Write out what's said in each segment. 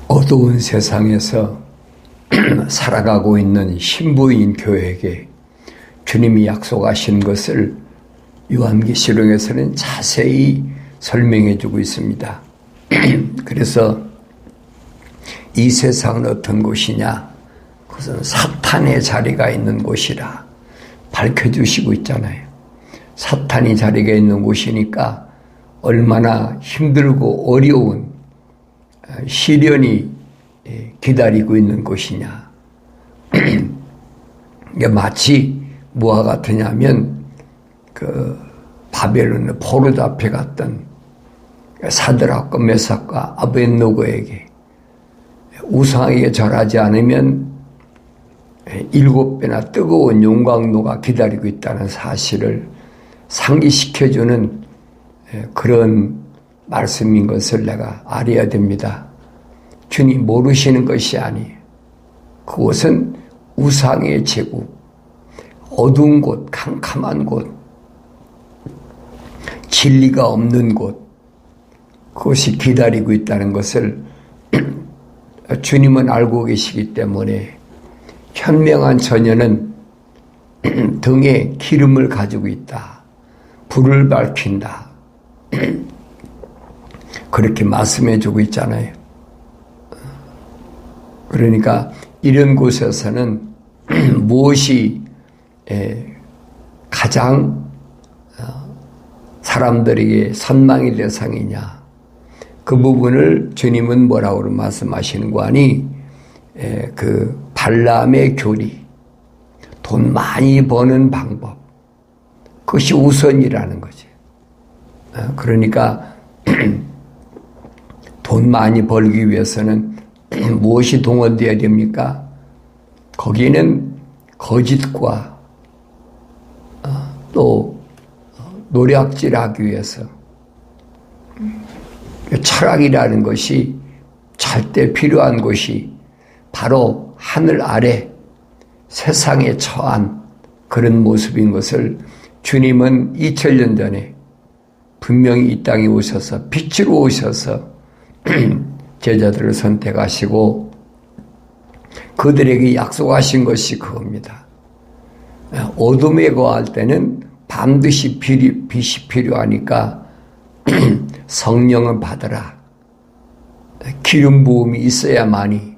어두운 세상에서 살아가고 있는 신부인 교회에게 주님이 약속하신 것을 요한계시록에서는 자세히 설명해 주고 있습니다. 그래서 이 세상은 어떤 곳이냐? 그것은 사탄의 자리가 있는 곳이라 밝혀주시고 있잖아요. 사탄이 자리가 있는 곳이니까 얼마나 힘들고 어려운 시련이 기다리고 있는 곳이냐. 이게 마치 뭐와 같으냐면 바벨론의 포로도 앞에 갔던 사드락과 메삭과 아벳노고에게 우상에게 절하지 않으면 7배나 뜨거운 용광로가 기다리고 있다는 사실을 상기시켜주는 그런 말씀인 것을 내가 알아야 됩니다. 주님 모르시는 것이 아니에요. 그곳은 우상의 제국, 어두운 곳, 캄캄한 곳, 진리가 없는 곳, 그것이 기다리고 있다는 것을 주님은 알고 계시기 때문에 현명한 처녀는 등에 기름을 가지고 있다. 불을 밝힌다. 그렇게 말씀해 주고 있잖아요. 그러니까 이런 곳에서는 무엇이 가장 사람들에게 선망의 대상이냐, 그 부분을 주님은 뭐라고 말씀하시는 거 아니? 그 발람의 교리, 돈 많이 버는 방법, 그것이 우선이라는 거지. 그러니까 돈 많이 벌기 위해서는 무엇이 동원되어야 됩니까? 거기에는 거짓과 또 노략질하기 위해서 철학이라는 것이 절대 필요한 것이 바로 하늘 아래 세상에 처한 그런 모습인 것을 주님은 2000년 전에 분명히 이 땅에 오셔서 빛으로 오셔서 제자들을 선택하시고 그들에게 약속하신 것이 그겁니다. 어둠에 거할 때는 반드시 빛이 필요하니까 성령을 받으라. 기름 부음이 있어야만이,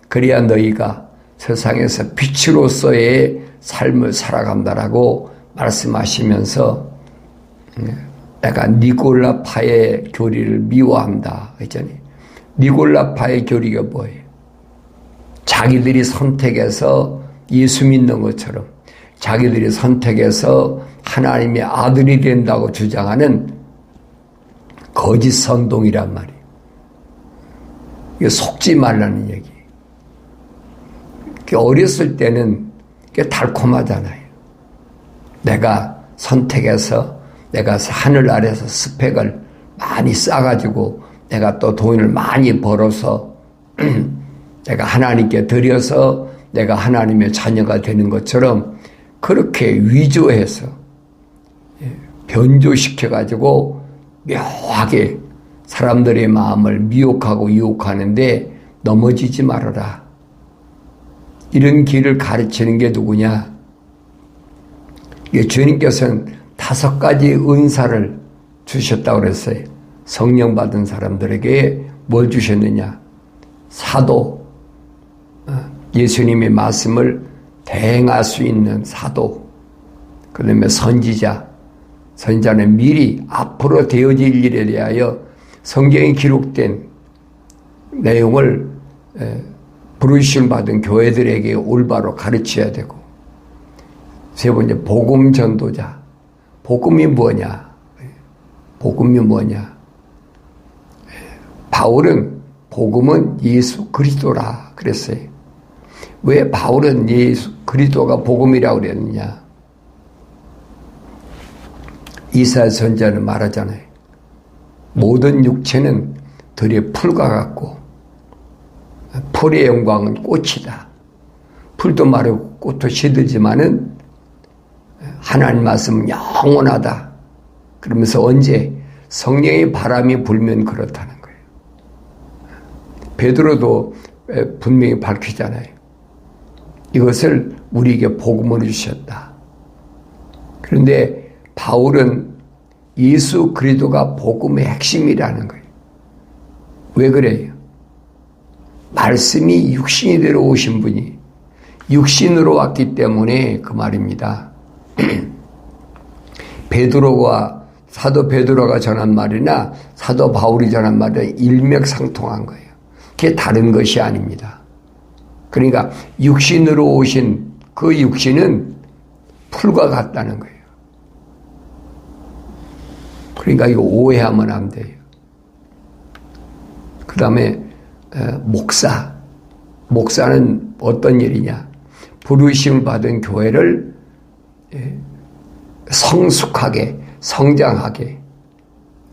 그래야 너희가 세상에서 빛으로서의 삶을 살아간다라고 말씀하시면서 내가 니골라파의 교리를 미워한다 했잖아요. 니골라파의 교리가 뭐예요? 자기들이 선택해서 예수 믿는 것처럼 자기들이 선택해서 하나님의 아들이 된다고 주장하는 거짓 선동이란 말이에요. 이게 속지 말라는 얘기예요. 어렸을 때는 달콤하잖아요. 내가 선택해서 내가 하늘 아래서 스펙을 많이 쌓아가지고 내가 또 돈을 많이 벌어서 내가 하나님께 드려서 내가 하나님의 자녀가 되는 것처럼 그렇게 위조해서 변조시켜가지고 묘하게 사람들의 마음을 미혹하고 유혹하는데 넘어지지 말아라. 이런 길을 가르치는 게 누구냐? 주님께서는 5가지 은사를 주셨다고 그랬어요. 성령 받은 사람들에게 뭘 주셨느냐? 사도, 예수님의 말씀을 대행할 수 있는 사도, 그 다음에 선지자, 선지자는 미리 앞으로 되어질 일에 대하여 성경에 기록된 내용을 부르심 받은 교회들에게 올바로 가르쳐야 되고, 세 번째 복음 전도자. 복음이 뭐냐? 복음이 뭐냐? 바울은 복음은 예수 그리스도라 그랬어요. 왜 바울은 예수 그리스도가 복음이라고 그랬느냐? 이사야 선지자는 말하잖아요. 모든 육체는 들의 풀과 같고 풀의 영광은 꽃이다. 풀도 마르고 꽃도 시들지만은 하나님 말씀은 영원하다. 그러면서 언제 성령의 바람이 불면 그렇다는 거예요. 베드로도 분명히 밝히잖아요. 이것을 우리에게 복음으로 주셨다. 그런데 바울은 예수 그리스도가 복음의 핵심이라는 거예요. 왜 그래요? 말씀이 육신이 되어 오신 분이 육신으로 왔기 때문에 그 말입니다. 베드로와 사도 베드로가 전한 말이나 사도 바울이 전한 말은 일맥상통한 거예요. 그게 다른 것이 아닙니다. 그러니까 육신으로 오신 그 육신은 풀과 같다는 거예요. 그러니까 이거 오해하면 안 돼요. 그 다음에 목사는 어떤 일이냐? 부르심을 받은 교회를 성숙하게 성장하게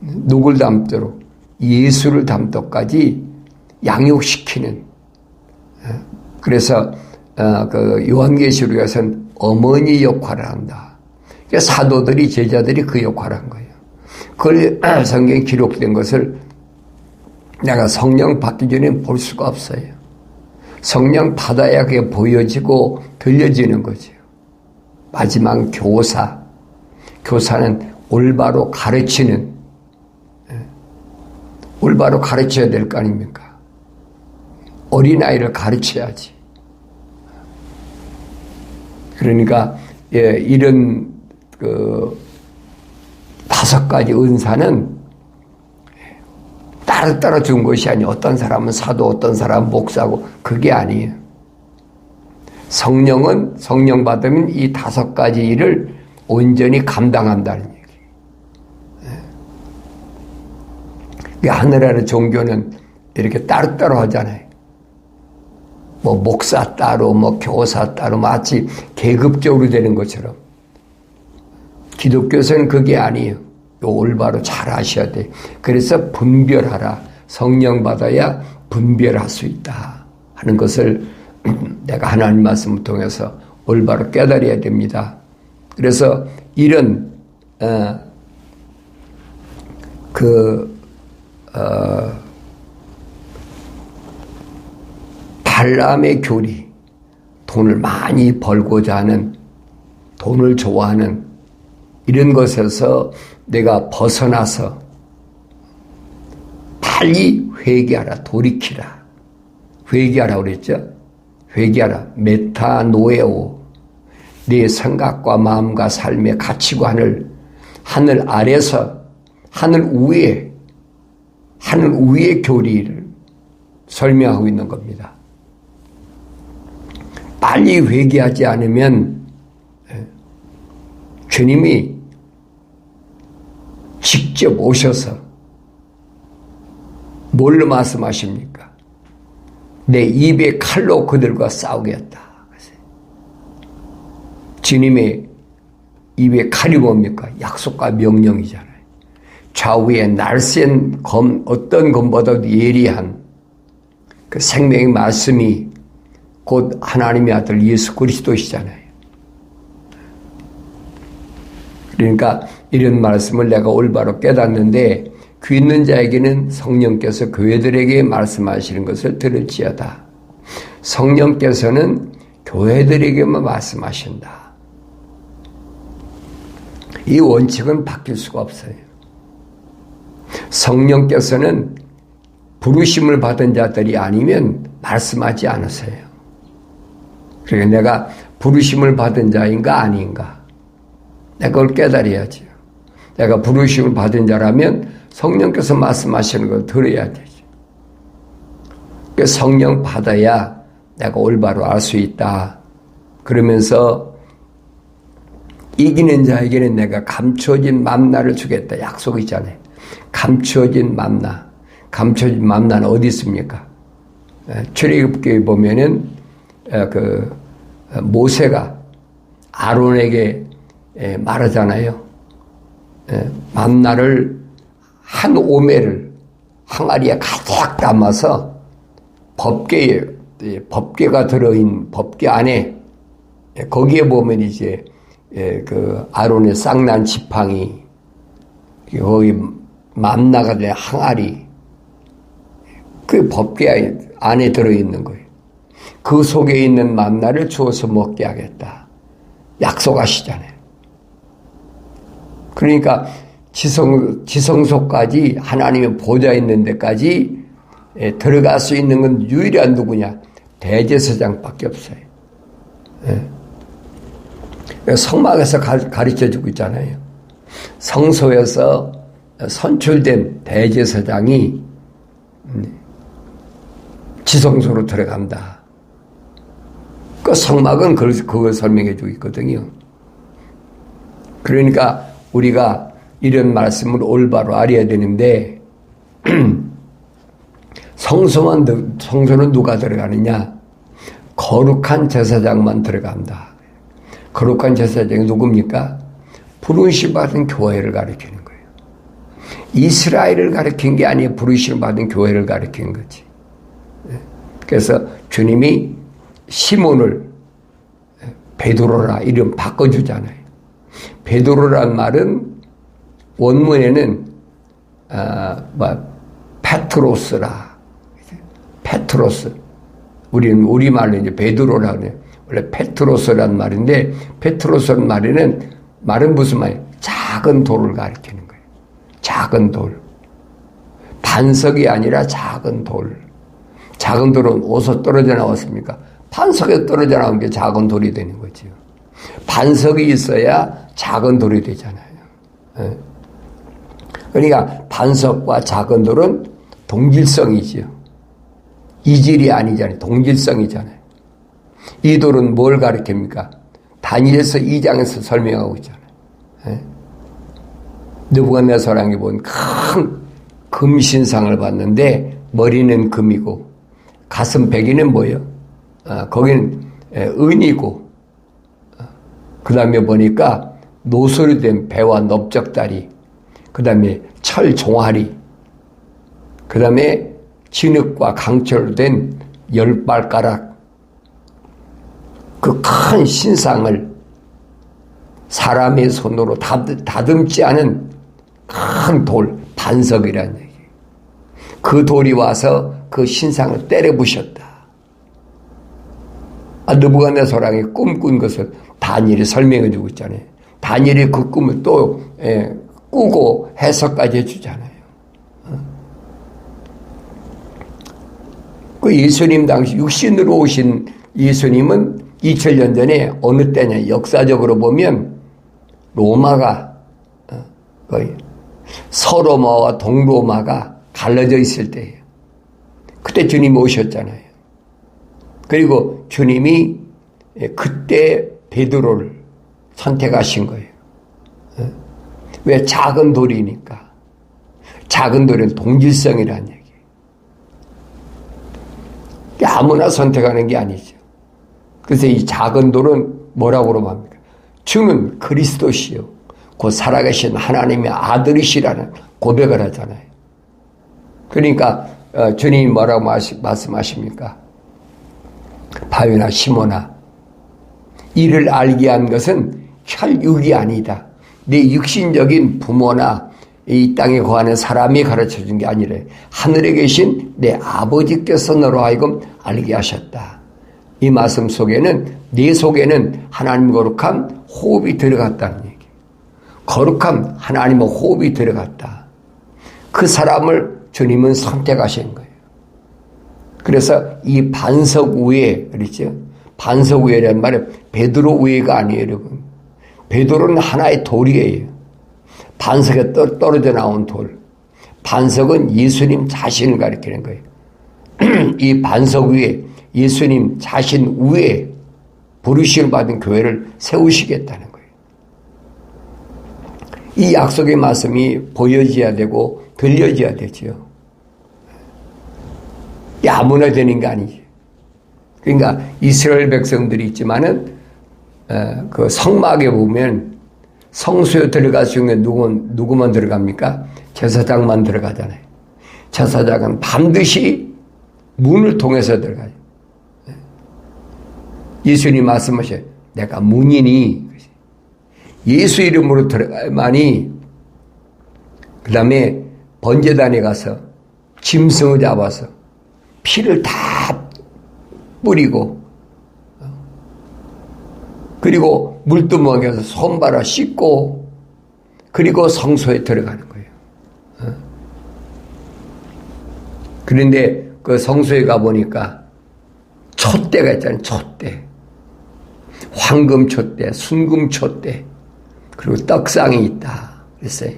누굴 닮도록 예수를 닮도까지 양육시키는, 그래서 그 요한계시록에서는 어머니 역할을 한다. 그러니까 사도들이 제자들이 그 역할을 한 거예요. 그걸 성경에 기록된 것을 내가 성령 받기 전에 볼 수가 없어요. 성령 받아야 그게 보여지고 들려지는 거죠. 마지막 교사는 올바로 가르치는, 올바로 가르쳐야 될 거 아닙니까? 어린아이를 가르쳐야지. 그러니까 이런 그 5가지 은사는 따로 준 것이 아니에요. 어떤 사람은 사도, 어떤 사람은 목사고, 그게 아니에요. 성령은 성령 받으면 이 5가지 일을 온전히 감당한다는 얘기예요. 하늘나라 종교는 이렇게 따로따로 하잖아요. 뭐 목사 따로, 뭐 교사 따로, 마치 계급적으로 되는 것처럼. 기독교에서는 그게 아니에요. 올바로 잘 하셔야 돼. 그래서 분별하라. 성령 받아야 분별할 수 있다 하는 것을 내가 하나님 말씀을 통해서 올바로 깨달아야 됩니다. 그래서 이런 발람의 교리, 돈을 많이 벌고자 하는, 돈을 좋아하는 이런 것에서 내가 벗어나서 빨리 회개하라, 돌이키라. 회개하라 그랬죠? 회개하라. 메타노에오. 내 생각과 마음과 삶의 가치관을 하늘 아래서 하늘 위의 교리를 설명하고 있는 겁니다. 빨리 회개하지 않으면 주님이 직접 오셔서 뭘로 말씀하십니까? 내 입에 칼로 그들과 싸우겠다. 주님의 입에 칼이 뭡니까? 약속과 명령이잖아요. 좌우에 날쌘 검, 어떤 검보다도 예리한 그 생명의 말씀이 곧 하나님의 아들 예수 그리스도시잖아요. 그러니까 이런 말씀을 내가 올바로 깨닫는데 귀 있는 자에게는 성령께서 교회들에게 말씀하시는 것을 들을지어다. 성령께서는 교회들에게만 말씀하신다. 이 원칙은 바뀔 수가 없어요. 성령께서는 부르심을 받은 자들이 아니면 말씀하지 않으세요. 그러니까 내가 부르심을 받은 자인가 아닌가, 내가 그걸 깨달아야죠. 내가 부르심을 받은 자라면 성령께서 말씀하시는 걸 들어야 되죠. 그 성령 받아야 내가 올바로 알 수 있다. 그러면서 이기는 자에게는 내가 감춰진 만나를 주겠다. 약속이잖아요. 감춰진 만나. 감춰진 만나는 어디 있습니까? 출애굽기에 보면은 모세가 아론에게 말하잖아요. 만나를 한 오매를 항아리에 가득 담아서 법궤가 들어있는 법궤 안에, 거기에 보면 이제 그 아론의 쌍난 지팡이, 거기 만나가 된 항아리, 그 법궤 안에 들어있는 거예요. 그 속에 있는 만나를 주어서 먹게 하겠다. 약속하시잖아요. 그러니까 지성소까지 하나님의 보좌 있는 데까지 들어갈 수 있는 건 유일한 누구냐? 대제사장밖에 없어요. 성막에서 가르쳐주고 있잖아요. 성소에서 선출된 대제사장이 지성소로 들어간다. 그 성막은 그걸 설명해 주고 있거든요. 그러니까 우리가 이런 말씀을 올바로 알아야 되는데 성소는 누가 들어가느냐? 거룩한 제사장만 들어간다. 거룩한 제사장이 누굽니까? 부르심 받은 교회를 가리키는 거예요. 이스라엘을 가리킨 게 아니에요. 부르심 받은 교회를 가리키는 거지. 그래서 주님이 시몬을 베드로라 이름 바꿔주잖아요. 베드로란 말은 원문에는 페트로스라. 페트로스. 우리는 우리말로 이제 베드로라 그래요. 원래 페트로스란 말인데 페트로스란 말은 무슨 말이에요? 작은 돌을 가리키는 거예요. 작은 돌. 반석이 아니라 작은 돌. 작은 돌은 어디서 떨어져 나왔습니까? 반석에 떨어져 나온 게 작은 돌이 되는 거죠. 반석이 있어야 작은 돌이 되잖아요. 그러니까 반석과 작은 돌은 동질성이지요. 이질이 아니잖아요. 동질성이잖아요. 이 돌은 뭘 가리킵니까? 다니엘서 2장에서 설명하고 있잖아요. 느부갓네살이 본 큰 금신상을 봤는데 머리는 금이고 가슴 배기는 뭐예요? 거기는 은이고 그 다음에 보니까 노소리 된 배와 넓적다리, 그 다음에 철 종아리, 그 다음에 진흙과 강철로 된 10발가락, 그 큰 신상을 사람의 손으로 다듬지 않은 큰 돌, 반석이라는 얘기. 그 돌이 와서 그 신상을 때려 부셨다. 느부갓네살이 꿈꾼 것을 다니엘이 설명해 주고 있잖아요. 다니엘이 그 꿈을 또 꾸고 해석까지 해주잖아요. 그 예수님 당시 육신으로 오신 예수님은 2000년 전에 어느 때냐? 역사적으로 보면 로마가 거의 서로마와 동로마가 갈라져 있을 때예요. 그때 주님이 오셨잖아요. 그리고 주님이 그때 베드로를 선택하신 거예요. 왜? 작은 돌이니까. 작은 돌은 동질성이라는 얘기예요. 아무나 선택하는 게 아니죠. 그래서 이 작은 돌은 뭐라고 합니까? 주는 그리스도시요 곧 살아계신 하나님의 아들이시라는 고백을 하잖아요. 그러니까 주님이 뭐라고 말씀하십니까? 바위나 시몬아, 이를 알게 한 것은 혈육이 아니다. 내 육신적인 부모나 이 땅에 거하는 사람이 가르쳐준 게 아니라 하늘에 계신 내 아버지께서 너로 하여금 알게 하셨다. 이 말씀 속에는 내 속에는 하나님 거룩한 호흡이 들어갔다는 얘기. 거룩한 하나님의 호흡이 들어갔다. 그 사람을 주님은 선택하신 거예요. 그래서 이 반석 위에, 그렇죠? 반석 위에라는 말은 베드로 위에가 아니에요, 여러분. 베드로는 하나의 돌이에요. 반석에 떨어져 나온 돌. 반석은 예수님 자신을 가리키는 거예요. 이 반석 위에 예수님 자신 위에 부르심을 받은 교회를 세우시겠다는 거예요. 이 약속의 말씀이 보여져야 되고 들려져야 되죠. 아무나 되는 게 아니지. 그러니까 이스라엘 백성들이 있지만은 그 성막에 보면 성소에 들어갈 수 있는 누구만 들어갑니까? 제사장만 들어가잖아요. 제사장은 반드시 문을 통해서 들어가요. 예수님 말씀하셔요. 내가 문이니 예수 이름으로 들어가야만이 그 다음에 번제단에 가서 짐승을 잡아서 피를 다 뿌리고 그리고 물두멍에서 손발아 씻고 그리고 성소에 들어가는 거예요. 그런데 그 성소에 가보니까 촛대가 있잖아요. 촛대. 황금촛대, 순금촛대, 그리고 떡상이 있다 그랬어요.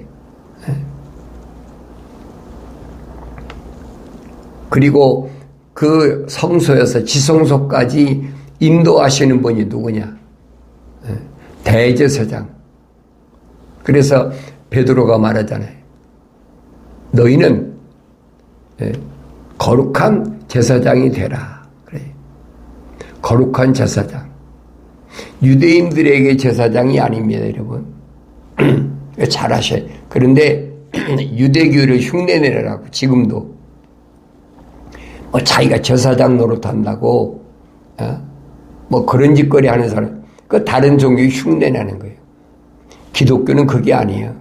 그리고 그 성소에서 지성소까지 인도하시는 분이 누구냐? 대제사장. 그래서 베드로가 말하잖아요. 너희는 거룩한 제사장이 되라. 그래. 거룩한 제사장. 유대인들에게 제사장이 아닙니다, 여러분. 잘 아셔요. 그런데 유대교를 흉내내라고 지금도 자기가 제사장 노릇한다고 그런 짓거리 하는 사람, 그 다른 종교에 흉내내는 거예요. 기독교는 그게 아니에요.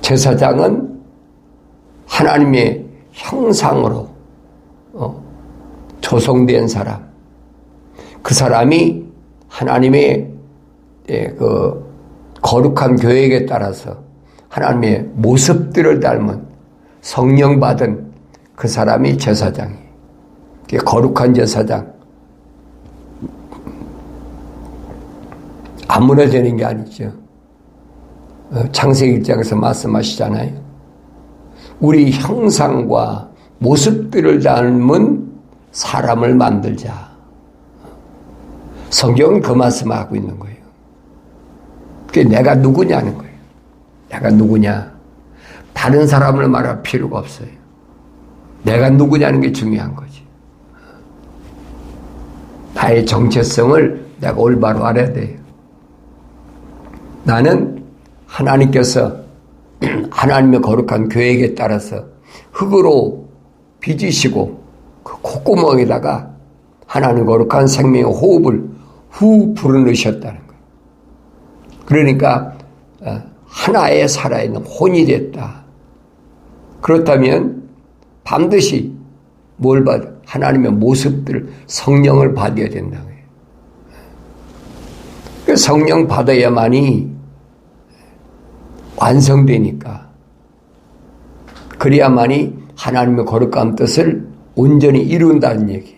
제사장은 하나님의 형상으로 조성된 사람, 그 사람이 하나님의 그 거룩한 교회에 따라서 하나님의 모습들을 닮은 성령 받은 그 사람이 제사장이에요. 거룩한 제사장. 아무나 되는 게 아니죠. 창세기 1장에서 말씀하시잖아요. 우리 형상과 모습들을 닮은 사람을 만들자. 성경은 그 말씀을 하고 있는 거예요. 그게 내가 누구냐는 거예요. 내가 누구냐. 다른 사람을 말할 필요가 없어요. 내가 누구냐는 게 중요한 거지. 나의 정체성을 내가 올바로 알아야 돼요. 나는 하나님께서 하나님의 거룩한 계획에 따라서 흙으로 빚으시고 그 콧구멍에다가 하나님 거룩한 생명의 호흡을 후 불어넣으셨다는 거예요. 그러니까 하나의 살아있는 혼이 됐다. 그렇다면 반드시 뭘 받아? 하나님의 모습들을 성령을 받아야 된다는 거예요. 그 성령 받아야만이 완성되니까 그래야만이 하나님의 거룩한 뜻을 온전히 이룬다는 얘기예요.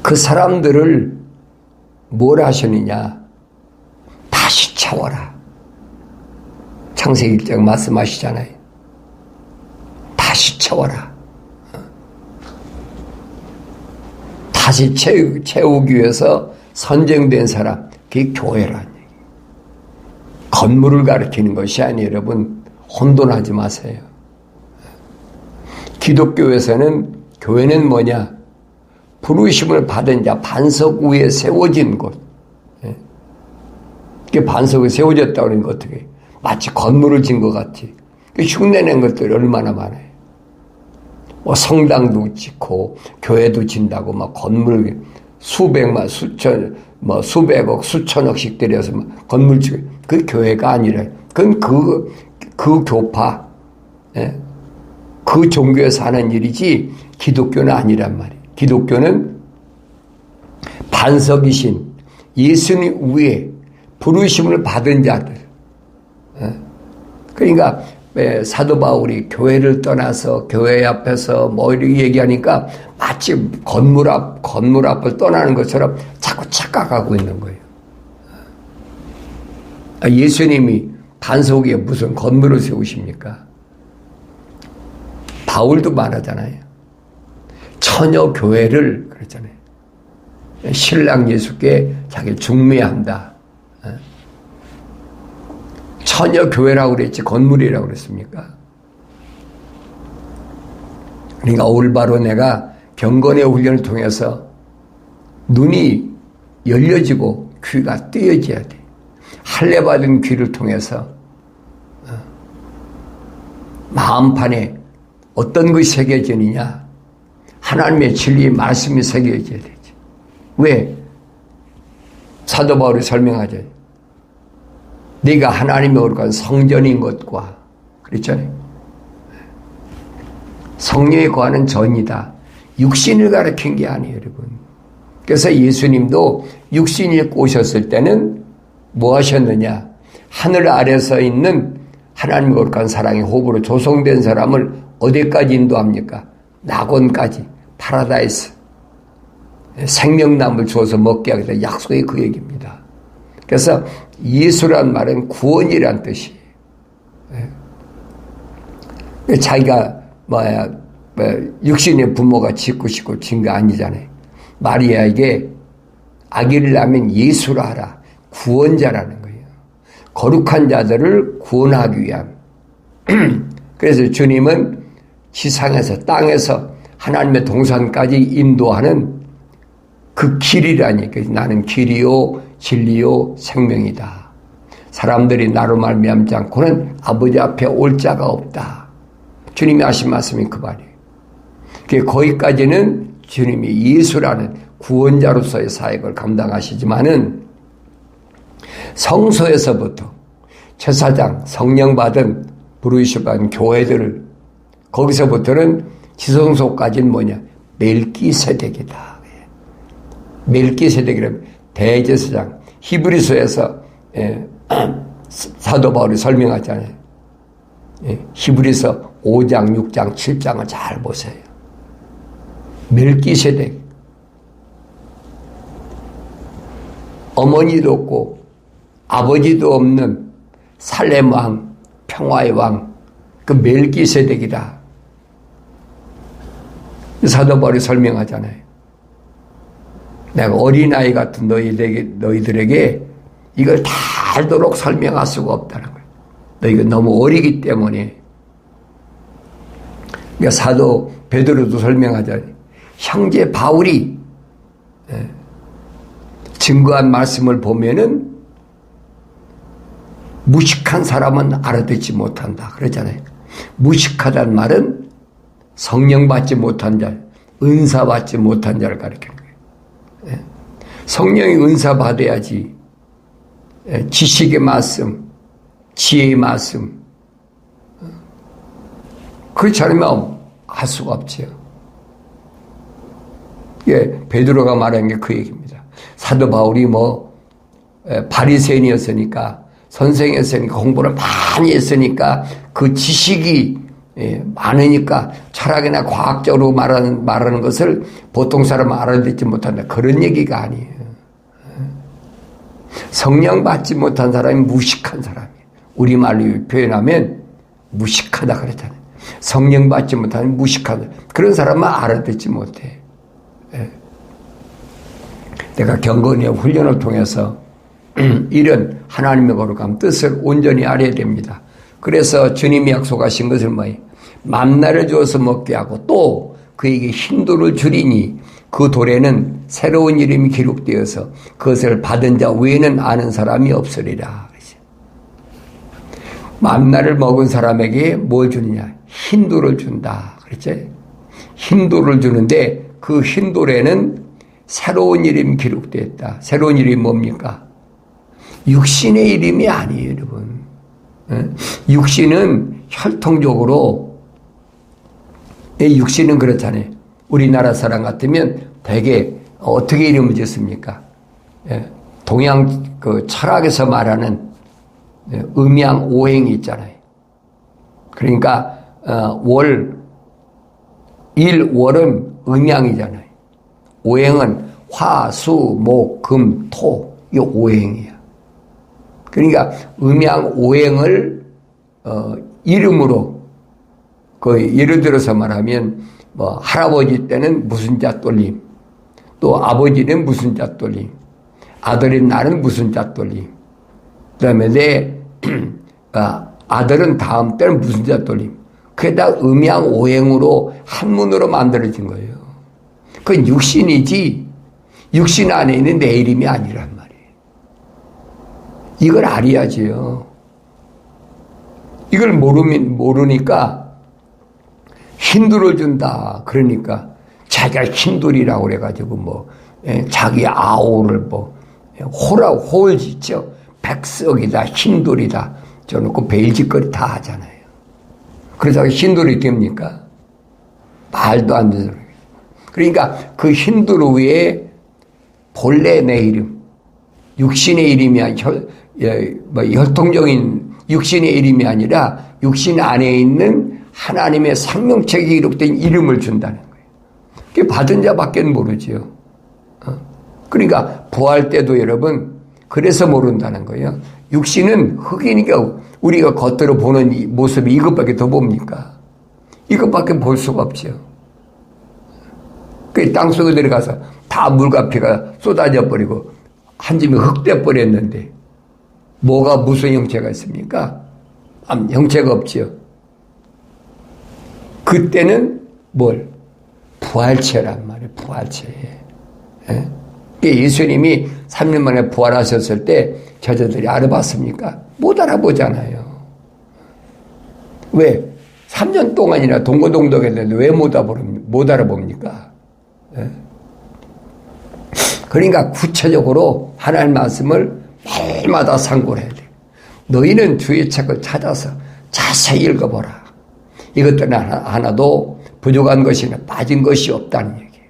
그 사람들을 뭘 하시느냐? 다시 채워라. 창세기 1장 말씀하시잖아요. 다시 채워라. 다시 채우기 위해서 선정된 사람, 그게 교회라는 얘기예요. 건물을 가리키는 것이 아니에요. 여러분, 혼돈하지 마세요. 기독교에서는 교회는 뭐냐? 부르심을 받은 자, 반석 위에 세워진 곳. 그게 반석에 세워졌다고 하는 거 어떻게? 마치 건물을 진 것 같이. 흉내낸 것들이 얼마나 많아요. 성당도 짓고, 교회도 진다고, 건물 수백만, 수백억, 수천억씩 들여서 건물 짓고, 그 교회가 아니라, 그건 그 교파, 그 종교에서 하는 일이지, 기독교는 아니란 말이에요. 기독교는 반석이신 예수님 위에 부르심을 받은 자들. 그러니까 사도 바울이 교회를 떠나서 교회 앞에서 이렇게 얘기하니까 마치 건물 앞을 떠나는 것처럼 자꾸 착각하고 있는 거예요. 예수님이 반석 위에 무슨 건물을 세우십니까? 바울도 말하잖아요. 처녀 교회를 그랬잖아요. 신랑 예수께 자기를 중매한다. 처녀 교회라고 그랬지 건물이라고 그랬습니까? 그러니까 올바로 내가 경건의 훈련을 통해서 눈이 열려지고 귀가 뜨여져야 돼. 할례 받은 귀를 통해서 마음판에 어떤 것이 새겨지느냐? 하나님의 진리의 말씀이 새겨져야 되지. 왜? 사도 바울이 설명하죠. 네가 하나님의 거룩한 성전인 것과 그랬잖아요. 성령이 거하는 전이다. 육신을 가리킨 게 아니에요, 여러분. 그래서 예수님도 육신을 입고 오셨을 때는 뭐 하셨느냐? 하늘 아래서 있는 하나님 거룩한 사랑의 호흡으로 조성된 사람을 어디까지 인도합니까? 낙원까지, 파라다이스, 생명나무를 주어서 먹게 하겠다. 약속이 그 얘기입니다. 그래서 예수란 말은 구원이란 뜻이에요. 자기가 육신의 부모가 짓고 싶고 진 거 아니잖아요. 마리아에게 아기를 낳으면 예수라 하라. 구원자라는 거예요. 거룩한 자들을 구원하기 위한. 그래서 주님은 지상에서 땅에서 하나님의 동산까지 인도하는 그 길이라니. 나는 길이요 진리요 생명이다. 사람들이 나로 말미암지 않고는 아버지 앞에 올 자가 없다. 주님이 하신 말씀이 그 말이에요. 거기까지는 주님이 예수라는 구원자로서의 사역을 감당하시지만은 성소에서부터 제사장, 성령 받은 부르시고 받은 교회들을 거기서부터는 지성소까지는 뭐냐? 멜기세덱이다. 멜기세덱이라면 대제사장. 히브리서에서 사도 바울이 설명하잖아요. 히브리서 5장, 6장, 7장을 잘 보세요. 멜기세덱. 어머니도 없고 아버지도 없는 살렘 왕, 평화의 왕, 그 멜기세덱이다. 사도 바울이 설명하잖아요. 내가 어린아이 같은 너희들에게 이걸 다 알도록 설명할 수가 없다는 거예요. 너희가 너무 어리기 때문에. 그러니까 사도 베드로도 설명하잖아요. 형제 바울이 증거한 말씀을 보면은 무식한 사람은 알아듣지 못한다. 그러잖아요. 무식하다는 말은 성령 받지 못한 자, 은사 받지 못한 자를 가리키는 거예요. 성령이 은사 받아야지 지식의 말씀, 지혜의 말씀, 그렇지 않으면 할 수가 없지요. 베드로가 말한 게 그 얘기입니다. 사도 바울이 바리새인이었으니까, 선생이었으니까, 공부를 많이 했으니까, 그 지식이 많으니까 철학이나 과학적으로 말하는 것을 보통 사람은 알아듣지 못한다. 그런 얘기가 아니에요. 성령 받지 못한 사람이 무식한 사람이에요. 우리말로 표현하면 무식하다 그랬잖아요. 성령 받지 못하는 무식하다. 그런 사람은 알아듣지 못해. 내가 경건의 훈련을 통해서 이런 하나님의 거룩한 뜻을 온전히 알아야 됩니다. 그래서 주님이 약속하신 것을 뭐예요? 만나를 주어서 먹게 하고 또 그에게 흰돌을 주리니 그 돌에는 새로운 이름이 기록되어서 그것을 받은 자 외에는 아는 사람이 없으리라. 만나를 먹은 사람에게 뭘 주느냐? 흰돌을 준다. 그렇지? 흰돌을 주는데 그 흰돌에는 새로운 이름이 기록되었다. 새로운 이름이 뭡니까? 육신의 이름이 아니에요, 여러분. 육신은 혈통적으로, 육신은 그렇잖아요. 우리나라 사람 같으면 되게 어떻게 이름을 짓습니까? 동양 철학에서 말하는 음양 오행이 있잖아요. 그러니까 월은 음양이잖아요. 오행은 화, 수, 목, 금, 토. 이 오행이야. 그러니까 음양 오행을 이름으로 예를 들어서 말하면 할아버지 때는 무슨 자 돌림, 또 아버지는 무슨 자 돌림, 아들인 나는 무슨 자 돌림, 그다음에 내 아들은 다음 때는 무슨 자 돌림. 그게 다 음양 오행으로 한문으로 만들어진 거예요. 그건 육신이지 육신 안에 있는 내 이름이 아니란 말이에요. 이걸 알아야지요. 이걸 모르니까 흰돌을 준다. 그러니까 자기가 흰돌이라고 그래가지고 자기 아우를 호라고 호를 짓죠. 백석이다, 흰돌이다. 저놓고 베일짓거리 다 하잖아요. 그래서 흰돌이 됩니까? 말도 안 되는 소리. 그러니까 그 힌두르의 본래 내 이름, 육신의 이름이 아니라 혈통적인 육신의 이름이 아니라 육신 안에 있는 하나님의 생명책에 기록된 이름을 준다는 거예요. 그게 받은 자밖에 모르지요. 그러니까 부활 때도 여러분 그래서 모른다는 거예요. 육신은 흙이니까 우리가 겉으로 보는 이 모습이 이것밖에 더 봅니까? 이것밖에 볼 수가 없죠. 그 땅속에 들어가서 다 물과 피가 쏟아져 버리고 한 줌이 흙돼 버렸는데 뭐가 무슨 형체가 있습니까? 형체가 없지요. 그때는 뭘? 부활체란 말이에요. 부활체. 예? 예수님이 3년 만에 부활하셨을 때 저자들이 알아봤습니까? 못 알아보잖아요. 왜? 3년 동안이나 동고동덕했는데 왜 못 알아봅니까? 예? 그러니까 구체적으로 하나님 말씀을 매일마다 상고를 해야 돼. 너희는 주의 책을 찾아서 자세히 읽어보라. 이것들은 하나도 부족한 것이나 빠진 것이 없다는 얘기예요.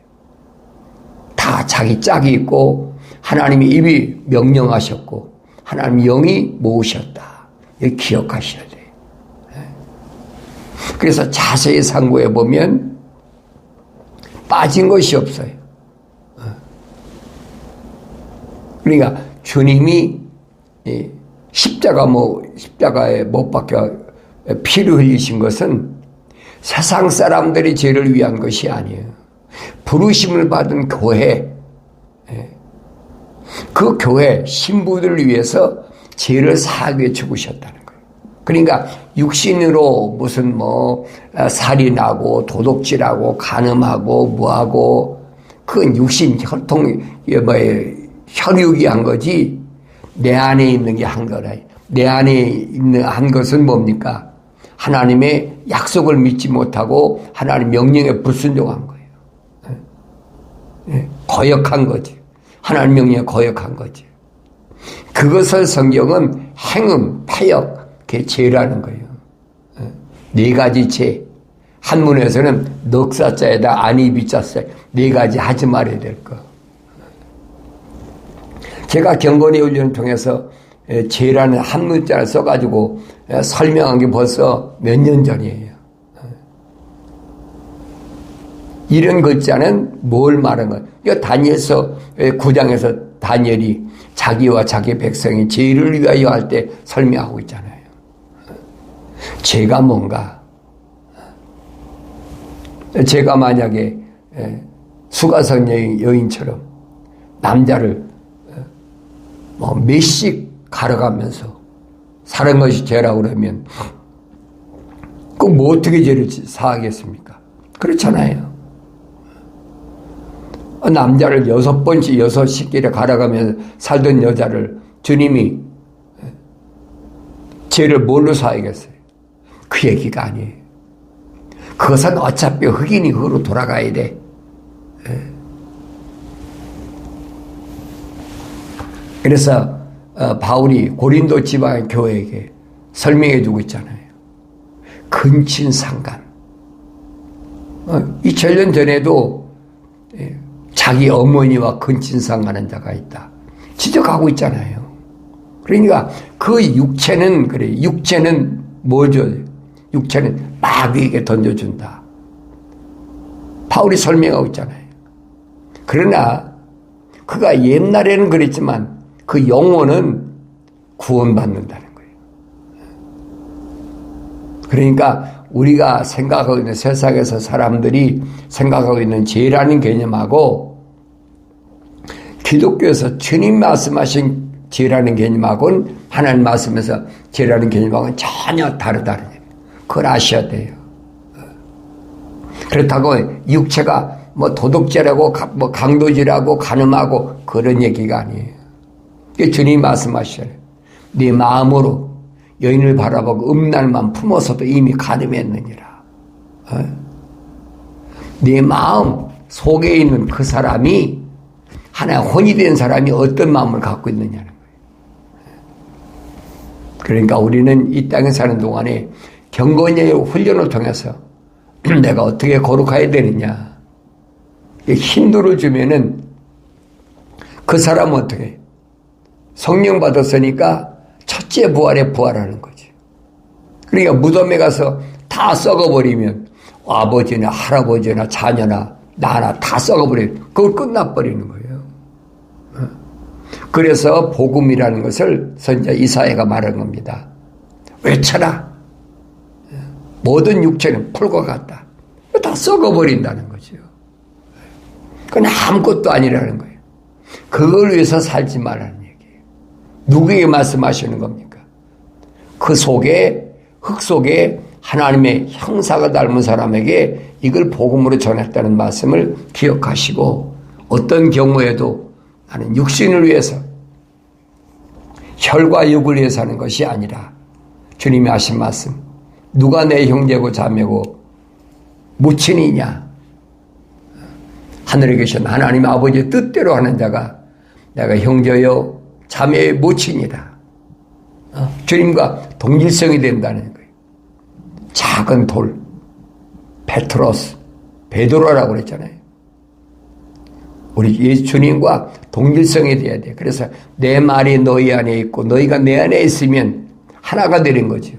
다 자기 짝이 있고 하나님의 입이 명령하셨고 하나님 영이 모으셨다. 이거 기억하셔야 돼요. 그래서 자세히 상고해 보면 빠진 것이 없어요. 그러니까 주님이 십자가에 못 박혀 피를 흘리신 것은 세상 사람들이 죄를 위한 것이 아니에요. 부르심을 받은 교회, 그 교회 신부들을 위해서 죄를 사하기 위해 죽으셨다는 거예요. 그러니까 육신으로 무슨 살인하고 도둑질하고 간음하고 뭐하고 그건 육신 혈육이 한 거지 내 안에 있는 게 한 거라. 내 안에 있는 한 것은 뭡니까? 하나님의 약속을 믿지 못하고 하나님 명령에 불순종한 거예요. 거역한 거지. 하나님 명령에 거역한 거지. 그것을 성경은 행음, 패역, 그게 죄라는 거예요. 네 가지 죄. 한문에서는 넉사자에다 안이비자자 네 가지 하지 말아야 될 거. 제가 경건의 훈련을 통해서 죄라는 한 문자를 써가지고 설명한 게 벌써 몇 년 전이에요. 이런 글자는 뭘 말한 거예요? 이거 다니엘서 9장에서 다니엘이 자기와 자기 백성이 죄를 위하여 할 때 설명하고 있잖아요. 죄가 뭔가? 제가 만약에 수가성 여인처럼 남자를 몇씩 갈아가면서 사는 것이 죄라고 그러면 그럼 뭐 어떻게 죄를 사하겠습니까? 그렇잖아요. 남자를 6번씩 6식기를 갈아가면서 살던 여자를 주님이 죄를 뭘로 사하겠어요? 그 얘기가 아니에요. 그것은 어차피 흑인이 흑으로 돌아가야 돼. 그래서 바울이 고린도 지방 교회에게 설명해 주고 있잖아요. 근친상간. 2000년 전에도 자기 어머니와 근친상간한 자가 있다. 지적하고 있잖아요. 그러니까 그 육체는 그래. 육체는 뭐죠? 육체는 마귀에게 던져준다. 바울이 설명하고 있잖아요. 그러나 그가 옛날에는 그랬지만 그 영혼은 구원받는다는 거예요. 그러니까 우리가 생각하고 있는 세상에서 사람들이 생각하고 있는 죄라는 개념하고 기독교에서 주님 말씀하신 죄라는 개념하고는 하나님 말씀에서 죄라는 개념하고는 전혀 다르다는 얘기예요. 그걸 아셔야 돼요. 그렇다고 육체가 도둑질하고 강도질하고 간음하고 그런 얘기가 아니에요. 주님이 말씀하시잖아요. 네 마음으로 여인을 바라보고 음란만 품어서도 이미 간음했느니라. 네 마음 속에 있는 그 사람이 하나의 혼이 된 사람이 어떤 마음을 갖고 있느냐는 거예요. 그러니까 우리는 이 땅에 사는 동안에 경건의 훈련을 통해서 내가 어떻게 거룩해야 되느냐. 힌두를 주면은 그 사람은 어떻게 해? 성령 받았으니까 첫째 부활에 부활하는 거지. 그러니까 무덤에 가서 다 썩어버리면 아버지나 할아버지나 자녀나 나나 다 썩어버리면 그걸 끝나버리는 거예요. 그래서 복음이라는 것을 선지자 이사야가 말한 겁니다. 외쳐라. 모든 육체는 풀과 같다. 다 썩어버린다는 거죠. 그건 아무것도 아니라는 거예요. 그걸 위해서 살지 말라는 얘기예요. 누구에게 말씀하시는 겁니까? 그 속에, 흙 속에 하나님의 형상을 닮은 사람에게 이걸 복음으로 전했다는 말씀을 기억하시고, 어떤 경우에도 나는 육신을 위해서, 혈과 육을 위해서 하는 것이 아니라 주님이 하신 말씀, 누가 내 형제고 자매고 모친이냐? 하늘에 계신 하나님 아버지의 뜻대로 하는 자가 내가 형제요 자매의 모친이다. 주님과 동질성이 된다는 거예요. 작은 돌, 페트로스, 베드로라고 그랬잖아요. 우리 예수님과 동질성이 돼야 돼. 그래서 내 말이 너희 안에 있고 너희가 내 안에 있으면 하나가 되는 거죠.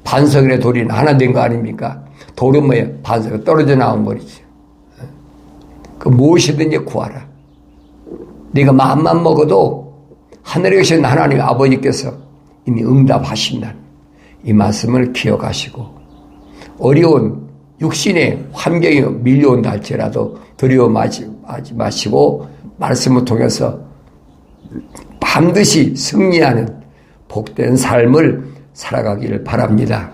반석이나 돌이 하나 된 거 아닙니까? 돌은 뭐예요? 반석이 떨어져 나온 거리죠. 그 무엇이든지 구하라. 네가 마음만 먹어도 하늘에 계신 하나님 아버지께서 이미 응답하신다는 이 말씀을 기억하시고, 어려운 육신의 환경이 밀려온다 할지라도 두려워하지 마시고 말씀을 통해서 반드시 승리하는 복된 삶을 살아가기를 바랍니다.